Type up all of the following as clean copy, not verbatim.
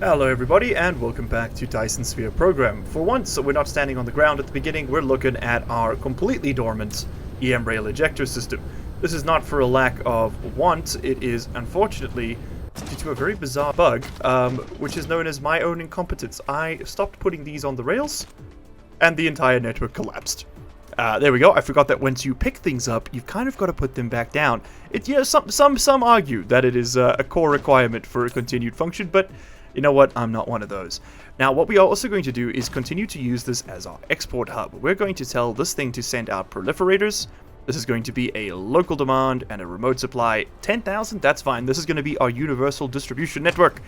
Hello everybody and welcome back to Dyson Sphere Program. For once, so we're not standing on the ground at the beginning, we're looking at our completely dormant EM rail ejector system. This is not for a lack of want, it is unfortunately due to a very bizarre bug, which is known as my own incompetence. I stopped putting these on the rails and the entire network collapsed. There we go. I forgot that once you pick things up, you've kind of got to put them back down. Some argue that it is a core requirement for a continued function, but you know what? I'm not one of those. Now, what we are also going to do is continue to use this as our export hub. We're going to tell this thing to send out proliferators. This is going to be a local demand and a remote supply. 10,000? That's fine. This is going to be our universal distribution network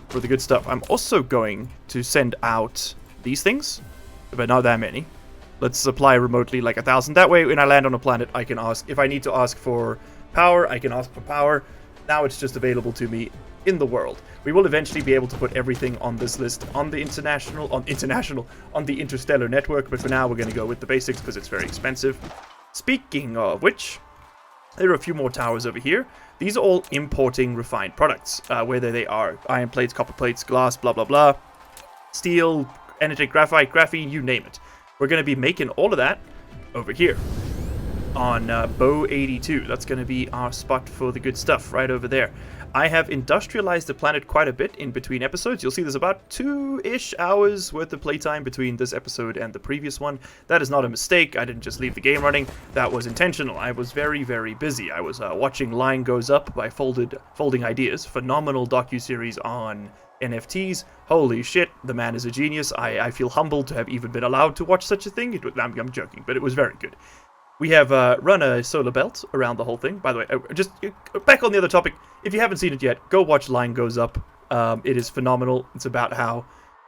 for the good stuff. I'm also going to send out these things, but not that many. Let's supply remotely like 1,000. That way, when I land on a planet, I can ask. If I need to ask for power, I can ask for power. Now it's just available to me in the world. We will eventually be able to put everything on this list on the on the interstellar network, but for now we're going to go with the basics because it's very expensive. Speaking of which, there are a few more towers over here. These are all importing refined products, whether they are iron plates, copper plates, glass, blah blah blah, steel, energetic graphite, graphene, you name it. We're going to be making all of that over here on Bow 82. That's going to be our spot for the good stuff right over there. I have industrialized the planet quite a bit in between episodes. You'll see there's about 2-ish hours worth of playtime between this episode and the previous one. That is not a mistake. I didn't just leave the game running. That was intentional. I was very, very busy. I was watching Line Goes Up by Folding Ideas. Phenomenal docuseries on NFTs. Holy shit, the man is a genius. I feel humbled to have even been allowed to watch such a thing. I'm joking, but it was very good. We have run a solar belt around the whole thing. By the way, just back on the other topic, if you haven't seen it yet, go watch Line Goes Up. It is phenomenal. It's about how,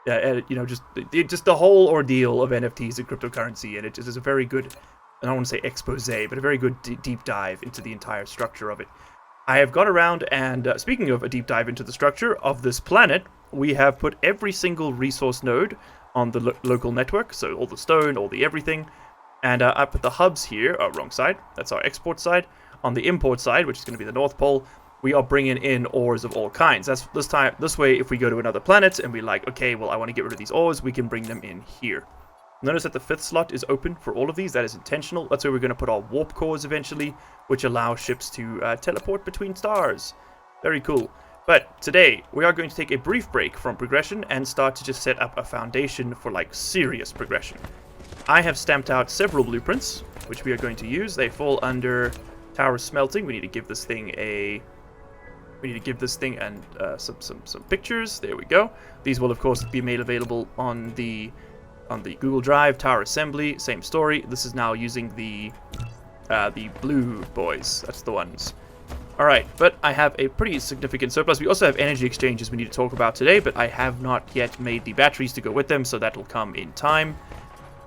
just the whole ordeal of NFTs and cryptocurrency, and it is a very good, I don't want to say expose, but a very good deep dive into the entire structure of it. I have gone around and, speaking of a deep dive into the structure of this planet, we have put every single resource node on the local network, so all the stone, all the everything. And I put the hubs here, wrong side, that's our export side. On the import side, which is going to be the North Pole, we are bringing in ores of all kinds. That's this way, if we go to another planet and we like, okay, well, I want to get rid of these ores, we can bring them in here. Notice that the 5th slot is open for all of these. That is intentional. That's where we're going to put our warp cores eventually, which allow ships to teleport between stars. Very cool. But today, we are going to take a brief break from progression and start to just set up a foundation for, like, serious progression. I have stamped out several blueprints, which we are going to use. They fall under tower smelting. We need to give this thing some pictures. There we go. These will of course be made available on the Google Drive. Tower assembly, same story. This is now using the blue boys. That's the ones. All right, but I have a pretty significant surplus. We also have energy exchanges we need to talk about today, but I have not yet made the batteries to go with them, so that'll come in time.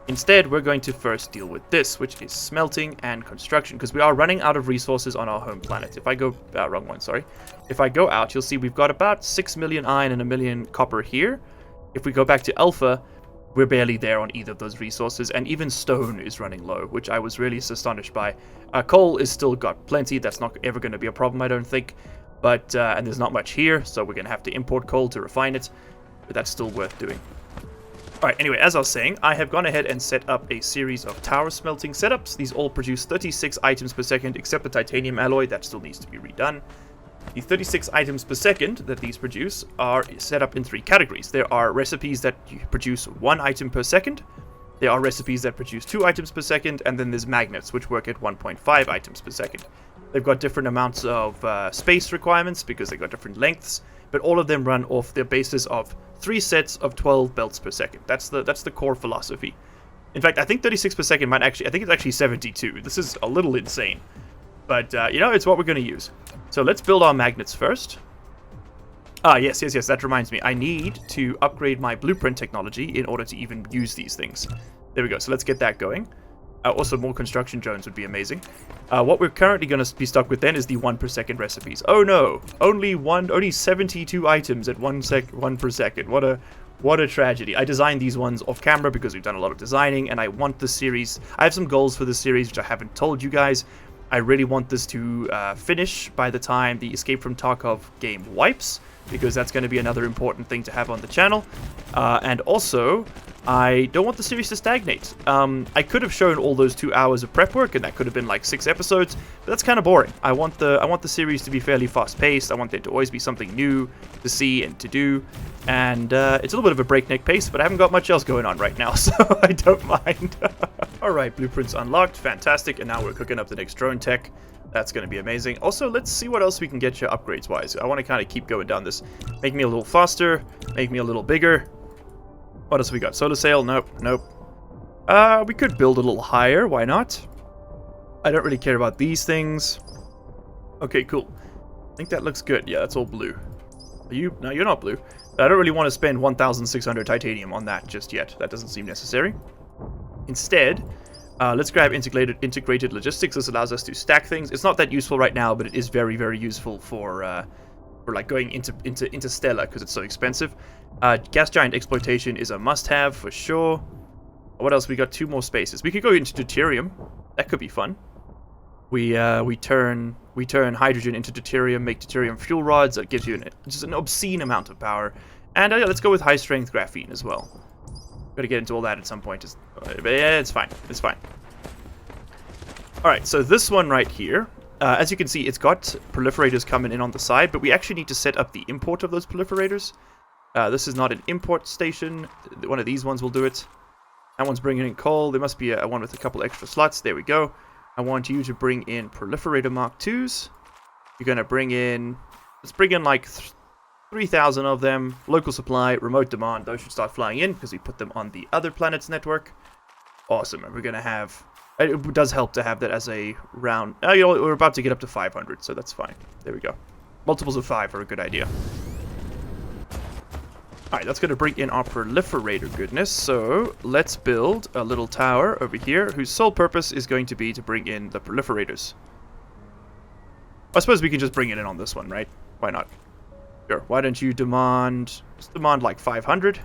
Instead, we're going to first deal with this, which is smelting and construction, because we are running out of resources on our home planet. If I go, wrong one, sorry. If I go out, you'll see we've got about 6 million iron and 1 million copper here. If we go back to Alpha, we're barely there on either of those resources, and even stone is running low, which I was really astonished by. Coal is still got plenty. That's not ever going to be a problem, I don't think. But, and there's not much here, so we're going to have to import coal to refine it, but that's still worth doing. Alright, anyway, as I was saying, I have gone ahead and set up a series of tower smelting setups. These all produce 36 items per second, except the titanium alloy, that still needs to be redone. The 36 items per second that these produce are set up in 3 categories. There are recipes that produce 1 item per second, there are recipes that produce 2 items per second, and then there's magnets, which work at 1.5 items per second. They've got different amounts of space requirements, because they've got different lengths, but all of them run off their basis of 3 sets of 12 belts per second. That's the core philosophy. In fact, I think 36 per second I think it's actually 72. This is a little insane. But, it's what we're going to use. So let's build our magnets first. Yes, that reminds me. I need to upgrade my blueprint technology in order to even use these things. There we go, so let's get that going. Also, more construction drones would be amazing. What we're currently going to be stuck with then is the 1 per second recipes. Oh no, only 72 items at 1 per second. What a tragedy. I designed these ones off camera because we've done a lot of designing, and I want this series. I have some goals for this series which I haven't told you guys. I really want this to finish by the time the Escape from Tarkov game wipes. because that's going to be another important thing to have on the channel. And also, I don't want the series to stagnate. I could have shown all those 2 hours of prep work, and that could have been like 6 episodes, but that's kind of boring. I want the series to be fairly fast-paced. I want there to always be something new to see and to do, and it's a little bit of a breakneck pace, but I haven't got much else going on right now, so I don't mind. Alright, blueprints unlocked, fantastic, and now we're cooking up the next drone tech. That's going to be amazing. Also, let's see what else we can get you upgrades-wise. I want to kind of keep going down this. Make me a little faster, make me a little bigger. What else we got? Solar sail? Nope, nope. We could build a little higher, why not? I don't really care about these things. Okay, cool. I think that looks good. Yeah, that's all blue. Are you? No, you're not blue. I don't really want to spend 1,600 titanium on that just yet. That doesn't seem necessary. Instead, let's grab integrated logistics. This allows us to stack things. It's not that useful right now, but it is very, very useful for like going into interstellar because it's so expensive. Gas giant exploitation is a must-have for sure. What else? We got 2 more spaces. We could go into deuterium. That could be fun. We turn hydrogen into deuterium, make deuterium fuel rods. That gives you just an obscene amount of power. And yeah, let's go with high-strength graphene as well. Got to get into all that at some point. But yeah, it's fine. It's fine. All right, so this one right here. As you can see, it's got proliferators coming in on the side, but we actually need to set up the import of those proliferators. This is not an import station. One of these ones will do it. That one's bringing in coal. There must be a one with a couple extra slots. There we go. I want you to bring in Proliferator Mark IIs. You're going to bring in... Let's bring in like 3,000 of them. Local supply, remote demand. Those should start flying in because we put them on the other planet's network. Awesome. And we're going to have... It does help to have that as a round... Oh, you know, we're about to get up to 500, so that's fine. There we go. Multiples of 5 are a good idea. Alright, that's going to bring in our proliferator goodness. So let's build a little tower over here whose sole purpose is going to be to bring in the proliferators. I suppose we can just bring it in on this one, right? Why not? Sure. Why don't you demand... Just demand like 500.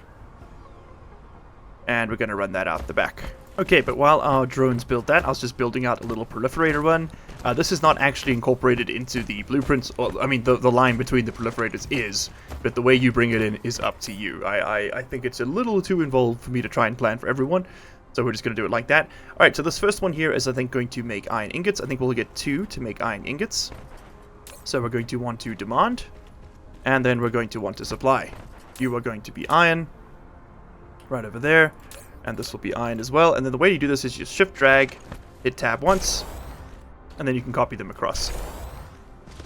And we're going to run that out the back. Okay, but while our drones build that, I was just building out a little proliferator one. This is not actually incorporated into the blueprints. Or, I mean, the line between the proliferators is, but the way you bring it in is up to you. I think it's a little too involved for me to try and plan for everyone, so we're just going to do it like that. Alright, so this first one here is, I think, going to make iron ingots. I think we'll get 2 to make iron ingots. So we're going to want to demand, and then we're going to want to supply. You are going to be iron, right over there. And this will be iron as well. And then the way you do this is just shift drag, hit tab once, and then you can copy them across.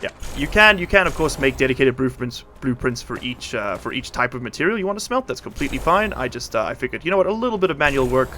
Yeah, you can of course make dedicated blueprints for each type of material you want to smelt. That's completely fine. I figured, you know what, a little bit of manual work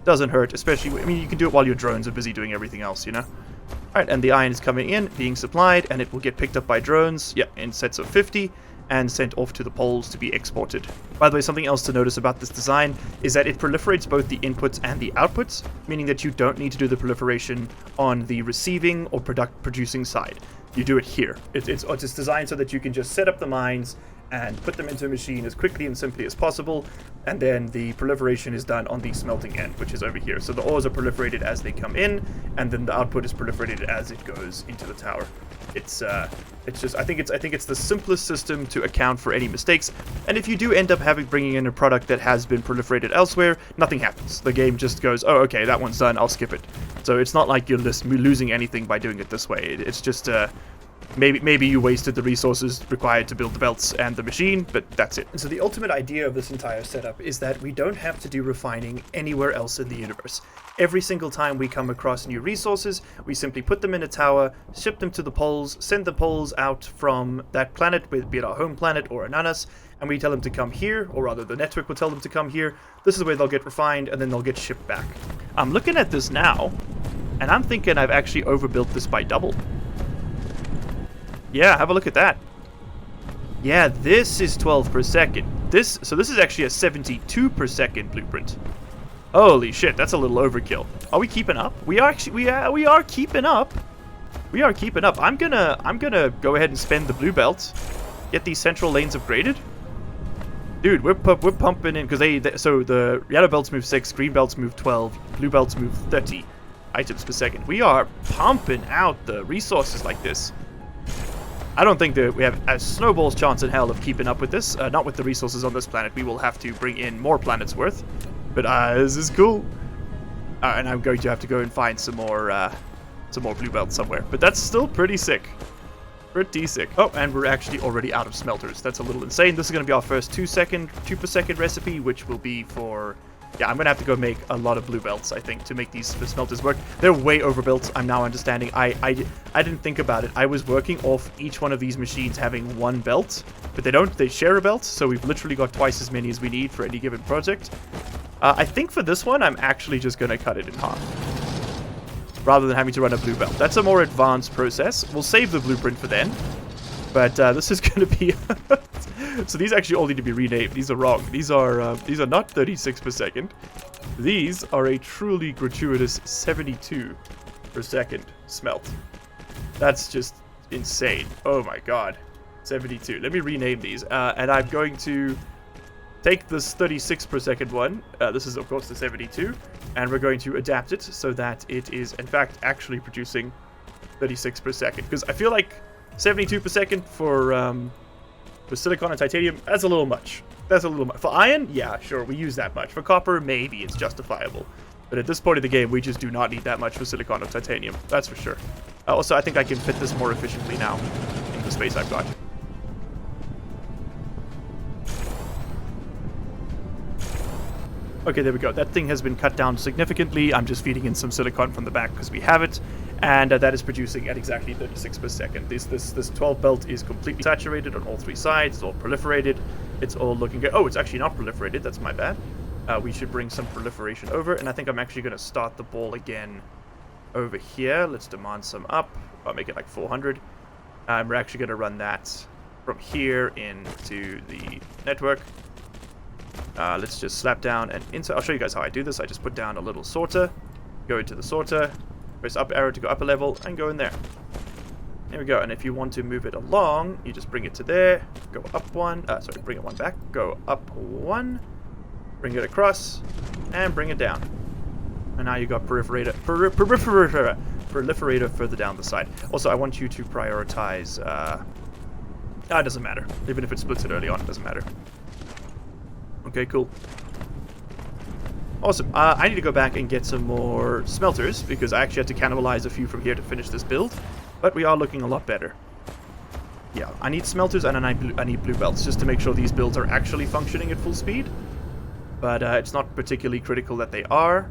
doesn't hurt, especially, I mean, you can do it while your drones are busy doing everything else, you know. All right, and the iron is coming in, being supplied, and it will get picked up by drones. Yeah, in sets of 50. And sent off to the poles to be exported. By the way, something else to notice about this design is that it proliferates both the inputs and the outputs, meaning that you don't need to do the proliferation on the receiving or producing side. You do it here. It's designed so that you can just set up the mines and put them into a machine as quickly and simply as possible, and then the proliferation is done on the smelting end, which is over here. So the ores are proliferated as they come in, and then the output is proliferated as it goes into the tower. It's just, I think it's the simplest system to account for any mistakes, and if you do end up bringing in a product that has been proliferated elsewhere, nothing happens. The game just goes, oh, okay, that one's done, I'll skip it. So it's not like you're just losing anything by doing it this way. It's just, maybe you wasted the resources required to build the belts and the machine, but that's it. And so the ultimate idea of this entire setup is that we don't have to do refining anywhere else in the universe. Every single time we come across new resources, we simply put them in a tower, ship them to the poles, send the poles out from that planet, be it our home planet or Ananas, and we tell them to come here, or rather the network will tell them to come here. This is where they'll get refined, and then they'll get shipped back. I'm looking at this now, and I'm thinking I've actually overbuilt this by double. Yeah, have a look at that. Yeah, this is 12 per second. So this is actually a 72 per second blueprint. Holy shit, that's a little overkill. Are we keeping up? We are keeping up. We are keeping up. I'm gonna go ahead and spend the blue belt. Get these central lanes upgraded. Dude, we're pumping in because so the yellow belts move 6, green belts move 12, blue belts move 30 items per second. We are pumping out the resources like this. I don't think that we have a snowball's chance in hell of keeping up with this. Not with the resources on this planet. We will have to bring in more planets worth. But this is cool. And I'm going to have to go and find some more blue belts somewhere. But that's still pretty sick. Pretty sick. Oh, and we're actually already out of smelters. That's a little insane. This is going to be our first 2 per second recipe, which will be for... Yeah, I'm going to have to go make a lot of blue belts, I think, to make these smelters work. They're way overbuilt, I'm now understanding. I didn't think about it. I was working off each one of these machines having one belt, but they don't. They share a belt, so we've literally got twice as many as we need for any given project. I think for this one, I'm actually just going to cut it in half, rather than having to run a blue belt. That's a more advanced process. We'll save the blueprint for then, but this is going to be... So these actually all need to be renamed. These are wrong. These are not 36 per second. These are a truly gratuitous 72 per second smelt. That's just insane. Oh my god. 72. Let me rename these. And I'm going to take this 36 per second one. This is, of course, the 72. And we're going to adapt it so that it is, in fact, actually producing 36 per second. Because I feel like 72 per second for silicon and titanium, that's a little much. That's a little much. For iron, yeah, sure, we use that much. For copper, maybe it's justifiable. But at this point of the game, we just do not need that much for silicon or titanium. That's for sure. Also, I think I can fit this more efficiently now in the space I've got. Okay, there we go. That thing has been cut down significantly. I'm just feeding in some silicon from the back because we have it. And that is producing at exactly 36 per second. This 12 belt is completely saturated on all 3 sides. It's all proliferated. It's all looking good. Oh, it's actually not proliferated. That's my bad. We should bring some proliferation over. And I think I'm actually going to start the ball again over here. Let's demand some up. I'll make it like 400. We're actually going to run that from here into the network. Let's just slap down and insert. I'll show you guys how I do this. I just put down a little sorter, go into the sorter, press up arrow to go up a level, and go in there. There we go. And if you want to move it along, you just bring it to there, go up one, sorry, bring it one back, go up one, bring it across, and bring it down. And now you got proliferator further down the side. Also, I want you to prioritize, it doesn't matter. Even if it splits it early on, it doesn't matter. Okay, cool. Awesome. I need to go back and get some more smelters, because I actually had to cannibalize a few from here to finish this build. But we are looking a lot better. Yeah, I need smelters and I need blue belts, just to make sure these builds are actually functioning at full speed. But it's not particularly critical that they are.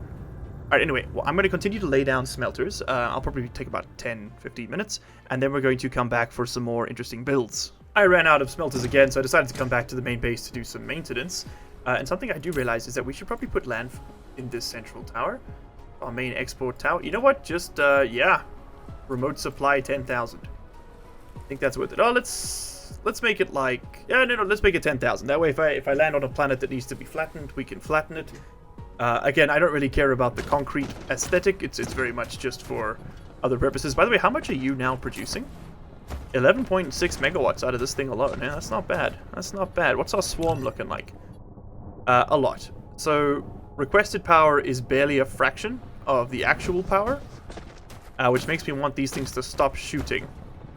Alright, anyway, well, I'm going to continue to lay down smelters. I'll probably take about 10-15 minutes, and then we're going to come back for some more interesting builds. I ran out of smelters again, so I decided to come back to the main base to do some maintenance. And something I do realize is that we should probably put land in this central tower. Our main export tower. You know what? Just, yeah. Remote supply 10,000. I think that's worth it. Oh, let's make it like... Yeah, no, let's make it 10,000. That way, if I land on a planet that needs to be flattened, we can flatten it. Again, I don't really care about the concrete aesthetic. It's very much just for other purposes. By the way, how much are you now producing? 11.6 megawatts out of this thing alone. Yeah, that's not bad. That's not bad. What's our swarm looking like? A lot. So, requested power is barely a fraction of the actual power, which makes me want these things to stop shooting.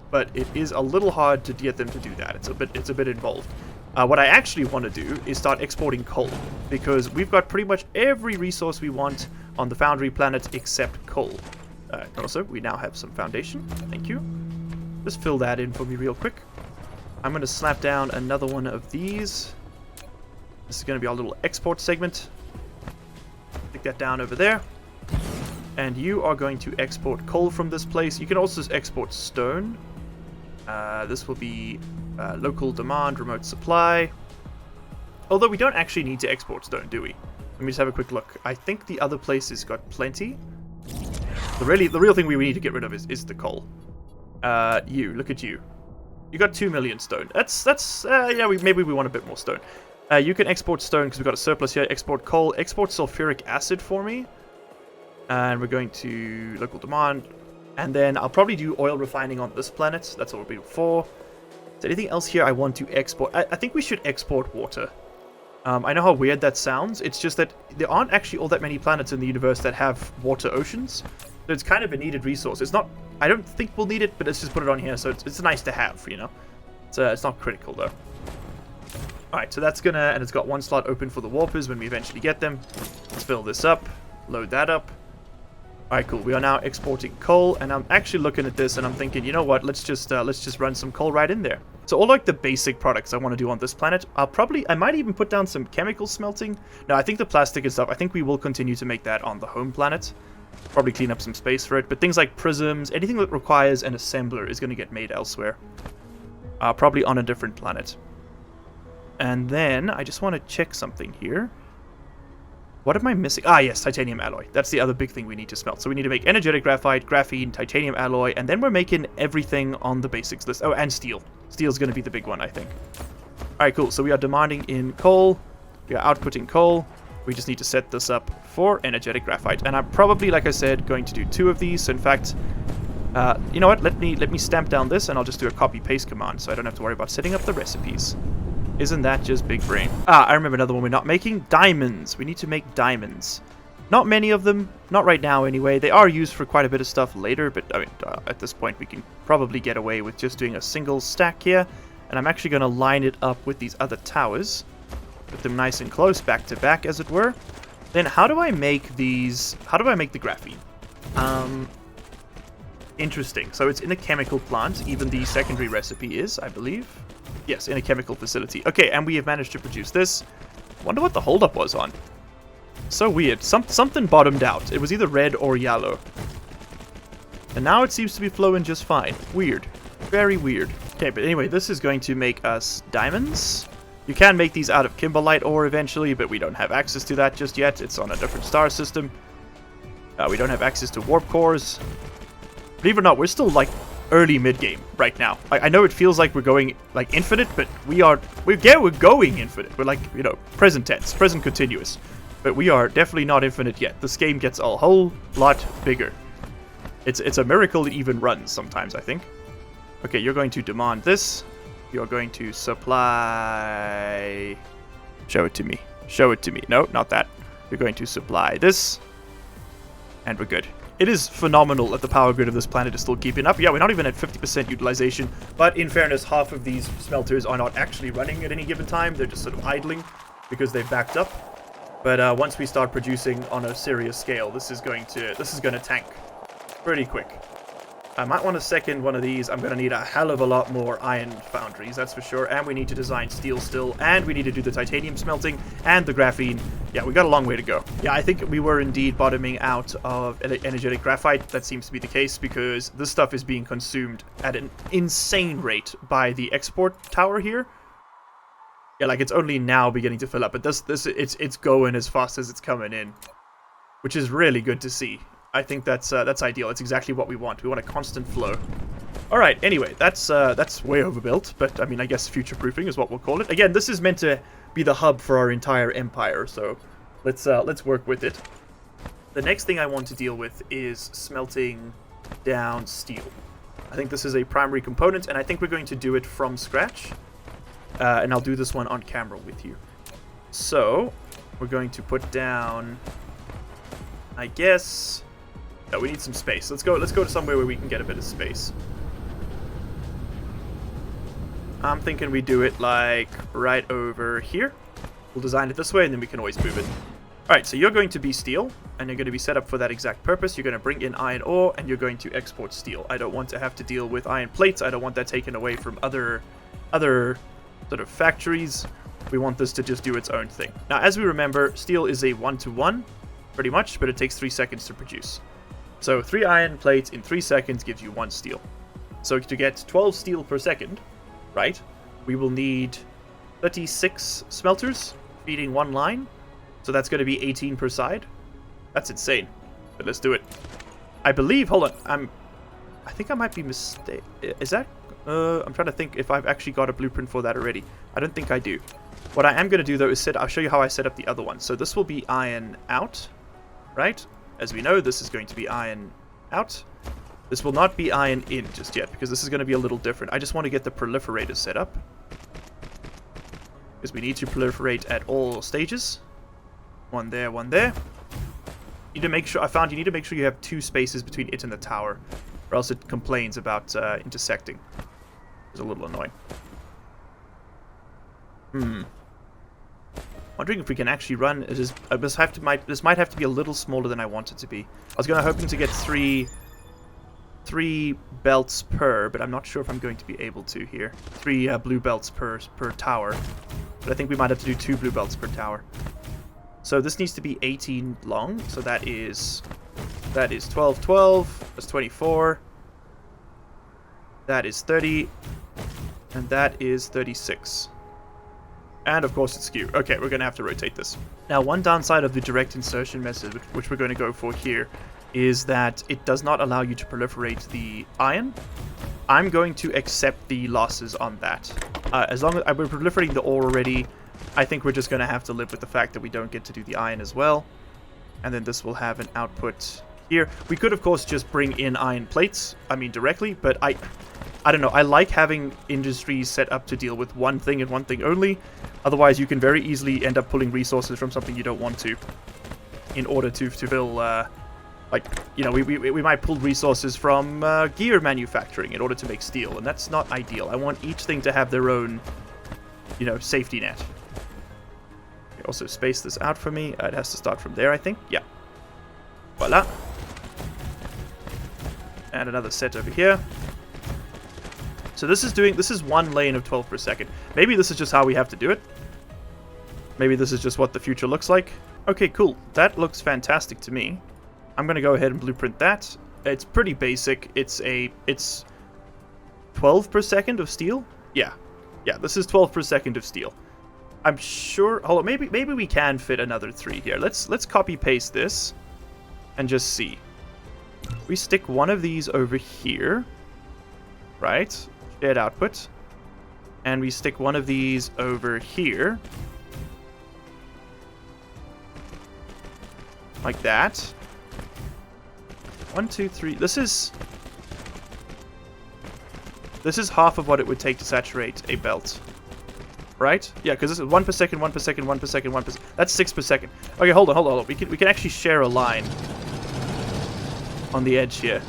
But it is a little hard to get them to do that. It's a bit involved. What I actually want to do is start exporting coal, because we've got pretty much every resource we want on the Foundry planet except coal. Also, we now have some foundation. Thank you. Just fill that in for me real quick. I'm going to slap down another one of these. This is going to be our little export segment. Stick that down over there. And you are going to export coal from this place. You can also export stone. This will be local demand, remote supply. Although we don't actually need to export stone, do we? Let me just have a quick look. I think the other place has got plenty. The real thing we need to get rid of is the coal. Look at you. You got 2 million stone. Yeah, maybe we want a bit more stone. You can export stone because we've got a surplus here. Export coal. Export sulfuric acid for me. And we're going to local demand. And then I'll probably do oil refining on this planet. That's what we'll be for. Is there anything else here I want to export? I think we should export water. I know how weird that sounds. It's just that there aren't actually all that many planets in the universe that have water oceans. So it's kind of a needed resource. It's not... I don't think we'll need it, but let's just put it on here, so it's nice to have, you know? It's not critical, though. Alright, so that's gonna... And it's got one slot open for the warpers when we eventually get them. Let's fill this up. Load that up. Alright, cool. We are now exporting coal, and I'm actually looking at this, and I'm thinking, you know what? Let's just run some coal right in there. So all like the basic products I want to do on this planet, I might even put down some chemical smelting. No, I think the plastic and stuff, I think we will continue to make that on the home planet. Probably clean up some space for it, but things like prisms, anything that requires an assembler is going to get made elsewhere. Probably on a different planet. And then, I just want to check something here. What am I missing? Ah, yes, titanium alloy. That's the other big thing we need to smelt. So we need to make energetic graphite, graphene, titanium alloy, and then we're making everything on the basics list. Oh, and steel. Steel's going to be the big one, I think. Alright, cool. So we are demanding in coal. We are outputting coal. We just need to set this up for energetic graphite. And I'm probably, like I said, going to do 2 of these. So in fact, you know what? Let me stamp down this, and I'll just do a copy-paste command, so I don't have to worry about setting up the recipes. Isn't that just big brain? Ah, I remember another one we're not making. Diamonds. We need to make diamonds. Not many of them. Not right now, anyway. They are used for quite a bit of stuff later, but I mean, at this point, we can probably get away with just doing a single stack here. And I'm actually going to line it up with these other towers. Put them nice and close, back to back, as it were. Then how do I make these... How do I make the graphene? Interesting. So it's in a chemical plant. Even the secondary recipe is, I believe. Yes, in a chemical facility. Okay, and we have managed to produce this. Wonder what the holdup was on. So weird. Something bottomed out. It was either red or yellow. And now it seems to be flowing just fine. Weird. Very weird. Okay, but anyway, this is going to make us diamonds. You can make these out of kimberlite ore eventually, but we don't have access to that just yet. It's on a different star system. We don't have access to warp cores. Believe it or not, we're still like early mid-game right now. I know it feels like we're going like infinite, but we're going infinite. We're like, you know, present tense, present continuous. But we are definitely not infinite yet. This game gets a whole lot bigger. It's a miracle it even runs sometimes, I think. Okay, you're going to demand this. You're going to supply... Show it to me. Show it to me. No, not that. You're going to supply this. And we're good. It is phenomenal that the power grid of this planet is still keeping up. Yeah, we're not even at 50% utilization. But in fairness, half of these smelters are not actually running at any given time. They're just sort of idling because they've backed up. But once we start producing on a serious scale, this is going to tank pretty quick. I might want to second one of these. I'm going to need a hell of a lot more iron foundries, that's for sure. And we need to design steel still. And we need to do the titanium smelting and the graphene. Yeah, we got a long way to go. Yeah, I think we were indeed bottoming out of energetic graphite. That seems to be the case because this stuff is being consumed at an insane rate by the export tower here. Yeah, like it's only now beginning to fill up, but it's going as fast as it's coming in, which is really good to see. I think that's ideal. It's exactly what we want. We want a constant flow. All right. Anyway, that's way overbuilt, but I mean, I guess future-proofing is what we'll call it. Again, this is meant to be the hub for our entire empire, so let's work with it. The next thing I want to deal with is smelting down steel. I think this is a primary component, and I think we're going to do it from scratch. And I'll do this one on camera with you. So we're going to put down, I guess. No, we need some space. Let's go to somewhere where we can get a bit of space. I'm thinking we do it like right over here. We'll design it this way, and then we can always move it. Alright, so you're going to be steel, and you're going to be set up for that exact purpose. You're going to bring in iron ore, and you're going to export steel. I don't want to have to deal with iron plates. I don't want that taken away from other sort of factories. We want this to just do its own thing. Now, as we remember, steel is a 1-to-1, pretty much, but it takes 3 seconds to produce. So 3 iron plates in 3 seconds gives you 1 steel. So to get 12 steel per second, right, we will need 36 smelters feeding 1 line. So that's going to be 18 per side. That's insane. But let's do it. I believe, hold on, I think I might be mistaken. Is that, I'm trying to think if I've actually got a blueprint for that already. I don't think I do. What I am going to do though is I'll show you how I set up the other one. So this will be iron out, right? As we know, this is going to be iron out. This will not be iron in just yet, because this is going to be a little different. I just want to get the proliferator set up, because we need to proliferate at all stages. One there, one there. You need to make sure. I found you need to make sure you have 2 spaces between it and the tower, or else it complains about intersecting. It's a little annoying. Wondering if we can actually run. This might have to be a little smaller than I want it to be. I was hoping to get three belts per, but I'm not sure if I'm going to be able to here. 3 blue belts per tower, but I think we might have to do 2 blue belts per tower. So this needs to be 18 long. So that is 12, 12. That's 24. That is 30, and that is 36. And of course it's skew. Okay, we're going to have to rotate this. Now, one downside of the direct insertion method, which we're going to go for here, is that it does not allow you to proliferate the iron. I'm going to accept the losses on that. As long as we're proliferating the ore already, I think we're just going to have to live with the fact that we don't get to do the iron as well. And then this will have an output here. We could, of course, just bring in iron plates, directly, but I don't know. I like having industries set up to deal with one thing and one thing only. Otherwise, you can very easily end up pulling resources from something you don't want to in order to fill, we might pull resources from gear manufacturing in order to make steel, and that's not ideal. I want each thing to have their own, safety net. Okay, also space this out for me. It has to start from there, I think. Yeah. Voila. And another set over here. So this is 1 lane of 12 per second. Maybe this is just how we have to do it. Maybe this is just what the future looks like. Okay, cool. That looks fantastic to me. I'm gonna go ahead and blueprint that. It's pretty basic. It's 12 per second of steel. Yeah, this is 12 per second of steel. I'm sure. Hold on, maybe we can fit another 3 here. Let's copy paste this and just see. We stick one of these over here, right? Shared output, and we stick one of these over here, like that. 1, 2, 3. This is half of what it would take to saturate a belt, right? Yeah, because this is 1 per second, 1 per second, 1 per second, 1 per second. That's 6 per second. Okay, hold on. We can actually share a line on the edge here.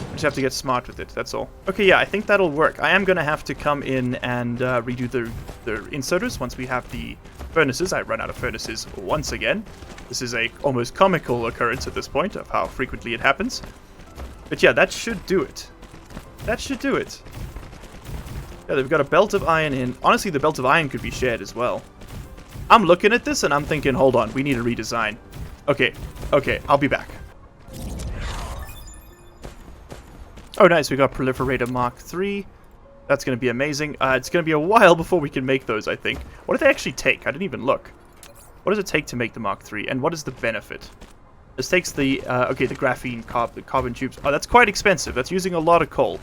We just have to get smart with it, that's all. Okay, yeah, I think that'll work. I am going to have to come in and redo the inserters once we have the furnaces. I run out of furnaces once again. This is a almost comical occurrence at this point of how frequently it happens. But yeah, that should do it. That should do it. Yeah, they've got a belt of iron in. Honestly, the belt of iron could be shared as well. I'm looking at this and I'm thinking, hold on, we need a redesign. Okay, I'll be back. Oh, nice. We got Proliferator Mark III. That's going to be amazing. It's going to be a while before we can make those, I think. What do they actually take? I didn't even look. What does it take to make the Mark III? And what is the benefit? This takes the, the graphene carbon tubes. Oh, that's quite expensive. That's using a lot of coal.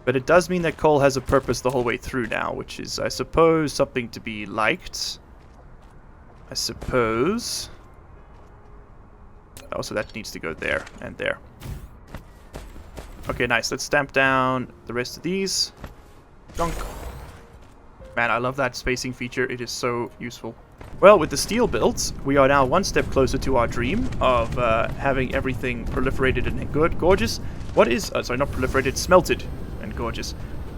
But it does mean that coal has a purpose the whole way through now, which is, I suppose, something to be liked. I suppose. Oh, so that needs to go there and there. Okay, nice. Let's stamp down the rest of these. Junk. Man, I love that spacing feature. It is so useful. Well, with the steel builds, we are now one step closer to our dream of having everything proliferated and gorgeous. What is... sorry, not proliferated, smelted and gorgeous.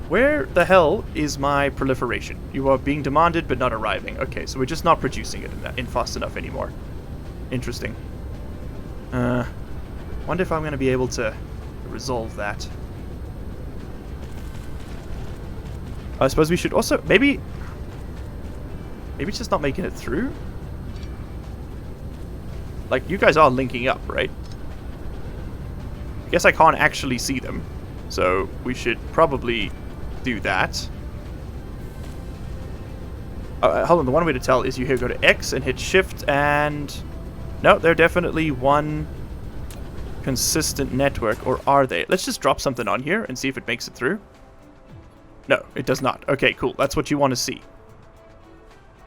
Where the hell is my proliferation? You are being demanded but not arriving. Okay, so we're just not producing it in fast enough anymore. Interesting. Wonder if I'm going to be able to resolve that. I suppose we should also maybe it's just not making it through. Like, you guys are linking up, right? I guess I can't actually see them, so we should probably do that. Hold on, the one way to tell is you here go to X and hit Shift, and no, they're definitely one consistent network, or are they? Let's just drop something on here and see if it makes it through. No, it does not. Okay, cool. That's what you want to see.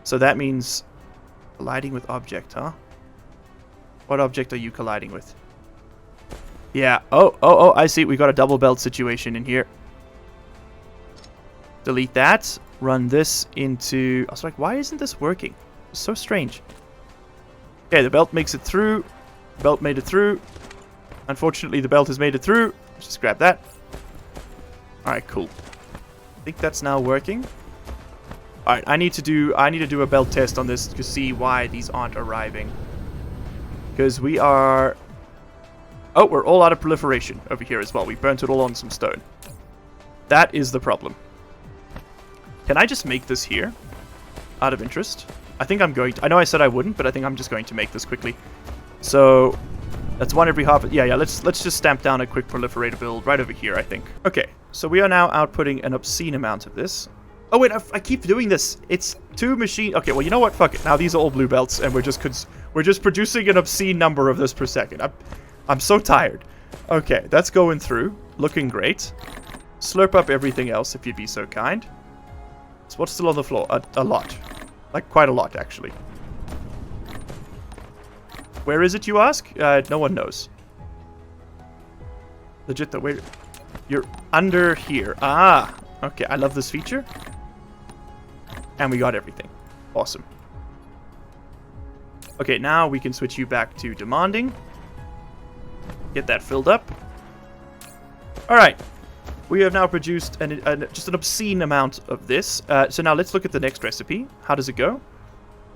So that means colliding with object, huh? What object are you colliding with? Yeah. Oh, I see. We got a double belt situation in here. Delete that. Run this into... I was like, why isn't this working? It's so strange. Okay, the belt makes it through. Belt made it through. Unfortunately, the belt has made it through. Let's just grab that. Alright, cool. I think that's now working. Alright, I need to do a belt test on this to see why these aren't arriving. Because we are... Oh, we're all out of proliferation over here as well. We burnt it all on some stone. That is the problem. Can I just make this here? Out of interest? I think I'm going to... I know I said I wouldn't, but I think I'm just going to make this quickly. So... That's one every half... Yeah, let's just stamp down a quick proliferator build right over here, I think. Okay, so we are now outputting an obscene amount of this. Oh, wait, I keep doing this. It's 2 machine... Okay, well, you know what? Fuck it. Now these are all blue belts, and we're just producing an obscene number of this per second. I'm so tired. Okay, that's going through. Looking great. Slurp up everything else, if you'd be so kind. So what's still on the floor? A lot. Like, quite a lot, actually. Where is it, you ask? No one knows. Legit, though. Wait. You're under here. Ah. Okay, I love this feature. And we got everything. Awesome. Okay, now we can switch you back to demanding. Get that filled up. Alright. We have now produced just an obscene amount of this. So now let's look at the next recipe. How does it go?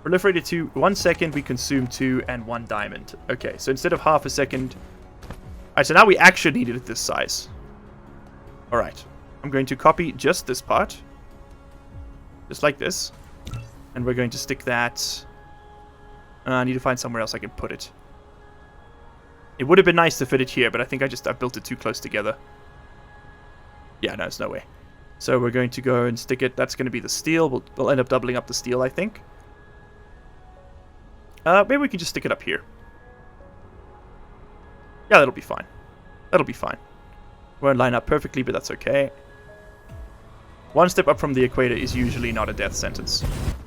Proliferated 2, 1 second, we consume 2 and 1 diamond. Okay, so instead of half a second... Alright, so now we actually need it at this size. Alright, I'm going to copy just this part. Just like this. And we're going to stick that... I need to find somewhere else I can put it. It would have been nice to fit it here, but I think I built it too close together. Yeah, no, there's no way. So we're going to go and stick it. That's going to be the steel. We'll end up doubling up the steel, I think. Maybe we can just stick it up here. Yeah, that'll be fine. That'll be fine. Won't line up perfectly, but that's okay. 1 step up from the equator is usually not a death sentence.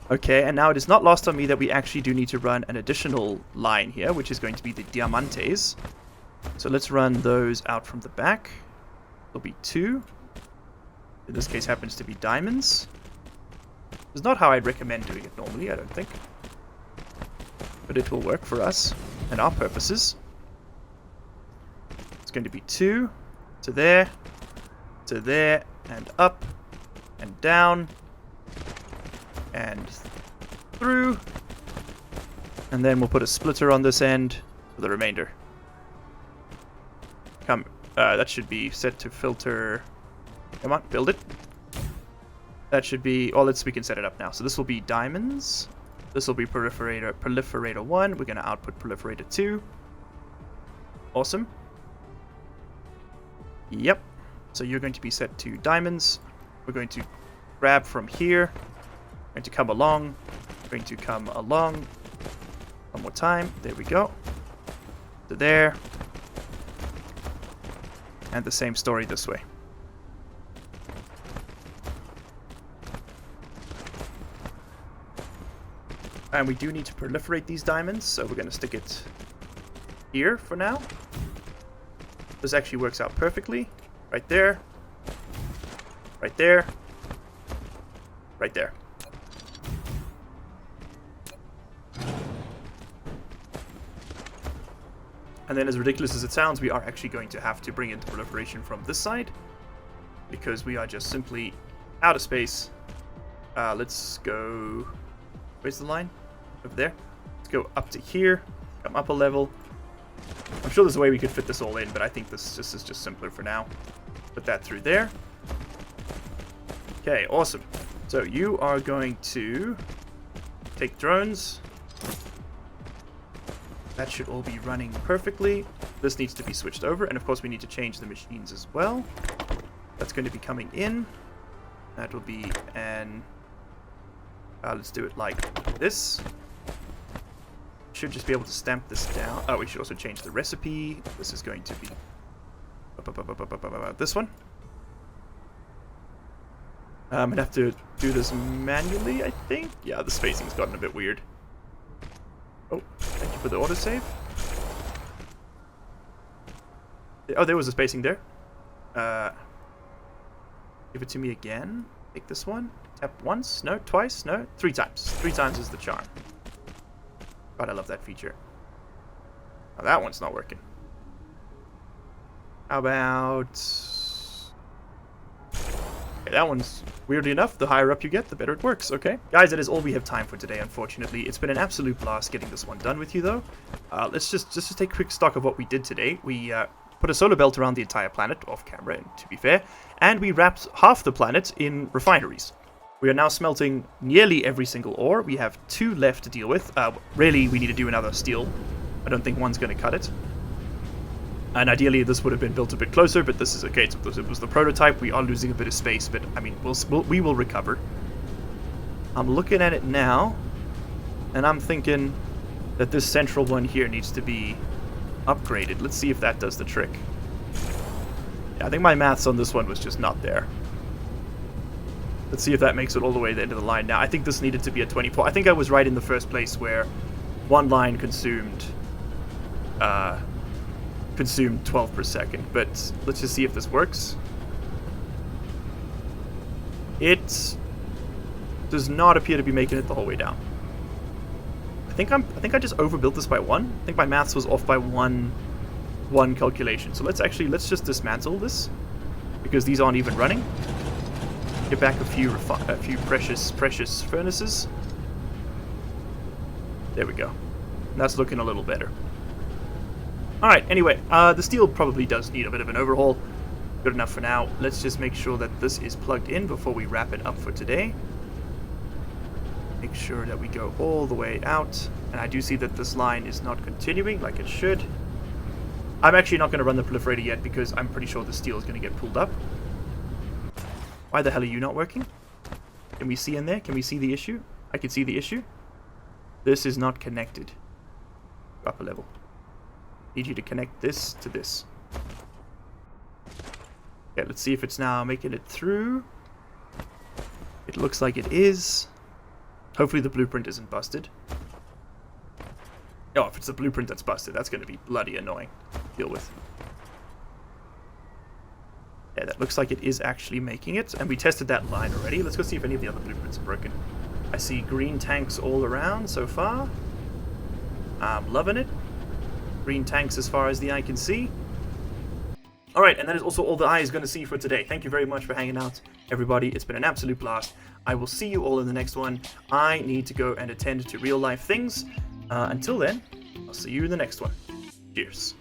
Okay, and now it is not lost on me that we actually do need to run an additional line here, which is going to be the diamantes. So let's run those out from the back. There'll be 2. In this case happens to be diamonds. It's not how I'd recommend doing it normally, I don't think. But it will work for us and our purposes. It's going to be 2 to there, and up, and down, and through. And then we'll put a splitter on this end for the remainder. Come, that should be set to filter. Come on, build it. That should be, oh, we can set it up now. So this will be diamonds. This will be Proliferator 1. We're going to output Proliferator 2. Awesome. Yep. So you're going to be set to diamonds. We're going to grab from here. Going to come along. Going to come along. One more time. There we go. To there. And the same story this way. And we do need to proliferate these diamonds, so we're going to stick it here for now. This actually works out perfectly. Right there. Right there. Right there. And then, as ridiculous as it sounds, we are actually going to have to bring in the proliferation from this side, because we are just simply out of space. Let's go... Where's the line? Over there. Let's go up to here. Come up a level. I'm sure there's a way we could fit this all in, but I think this is just simpler for now. Put that through there. Okay, awesome. So you are going to take drones. That should all be running perfectly. This needs to be switched over, and of course we need to change the machines as well. That's going to be coming in. That will be an... let's do it like this. Should just be able to stamp this down. Oh, we should also change the recipe. This is going to be this one. I'm gonna have to do this manually, I think. Yeah, the spacing's gotten a bit weird. Oh, thank you for the autosave. Oh, there was a spacing there. Give it to me again. Take this one. Tap once. No, twice. No, 3 times. 3 times is the charm. God, I love that feature. Oh, that one's not working. How about... Okay, that one's, weirdly enough, the higher up you get, the better it works, okay? Guys, that is all we have time for today, unfortunately. It's been an absolute blast getting this one done with you, though. Let's just take quick stock of what we did today. We put a solar belt around the entire planet, off camera, to be fair, and we wrapped half the planet in refineries. We are now smelting nearly every single ore. We have 2 left to deal with. Really, we need to do another steel. I don't think one's going to cut it. And ideally, this would have been built a bit closer, but this is okay. It was the prototype. We are losing a bit of space, but I mean, we will recover. I'm looking at it now, and I'm thinking that this central one here needs to be upgraded. Let's see if that does the trick. Yeah, I think my maths on this one was just not there. Let's see if that makes it all the way to the end of the line. Now, I think this needed to be a 24. I think I was right in the first place where one line consumed 12 per second, but let's just see if this works. It does not appear to be making it the whole way down. I think I just overbuilt this by 1. I think my maths was off by one calculation. So let's just dismantle this, because these aren't even running. Get back a few precious furnaces. There we go. And that's looking a little better. Alright, anyway, the steel probably does need a bit of an overhaul. Good enough for now. Let's just make sure that this is plugged in before we wrap it up for today. Make sure that we go all the way out. And I do see that this line is not continuing like it should. I'm actually not going to run the Proliferator yet because I'm pretty sure the steel is going to get pulled up. Why the hell are you not working? Can we see in there? Can we see the issue? I can see the issue. This is not connected. Upper level. Need you to connect this to this. Okay, let's see if it's now making it through. It looks like it is. Hopefully the blueprint isn't busted. Oh, if it's the blueprint that's busted, that's going to be bloody annoying to deal with. Yeah, that looks like it is actually making it. And we tested that line already. Let's go see if any of the other blueprints are broken. I see green tanks all around so far. I'm loving it. Green tanks as far as the eye can see. Alright, and that is also all the eye is going to see for today. Thank you very much for hanging out, everybody. It's been an absolute blast. I will see you all in the next one. I need to go and attend to real life things. Until then, I'll see you in the next one. Cheers.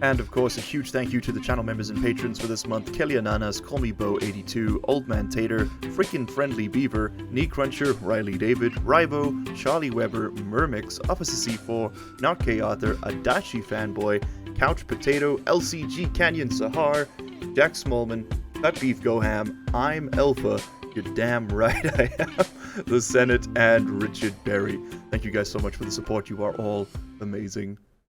And of course, a huge thank you to the channel members and patrons for this month: Kelly Ananas, Call Me Bo 82, Old Man Tater, Frickin' Friendly Beaver, Knee Cruncher, Riley David, Rivo, Charlie Weber, Mermix, Officer C4, Not K Arthur, Adachi Fanboy, Couch Potato, LCG Canyon Sahar, Jack Smallman, Cut Beef Go Ham, I'm Alpha, you're damn right I am, The Senate, and Richard Berry. Thank you guys so much for the support. You are all amazing.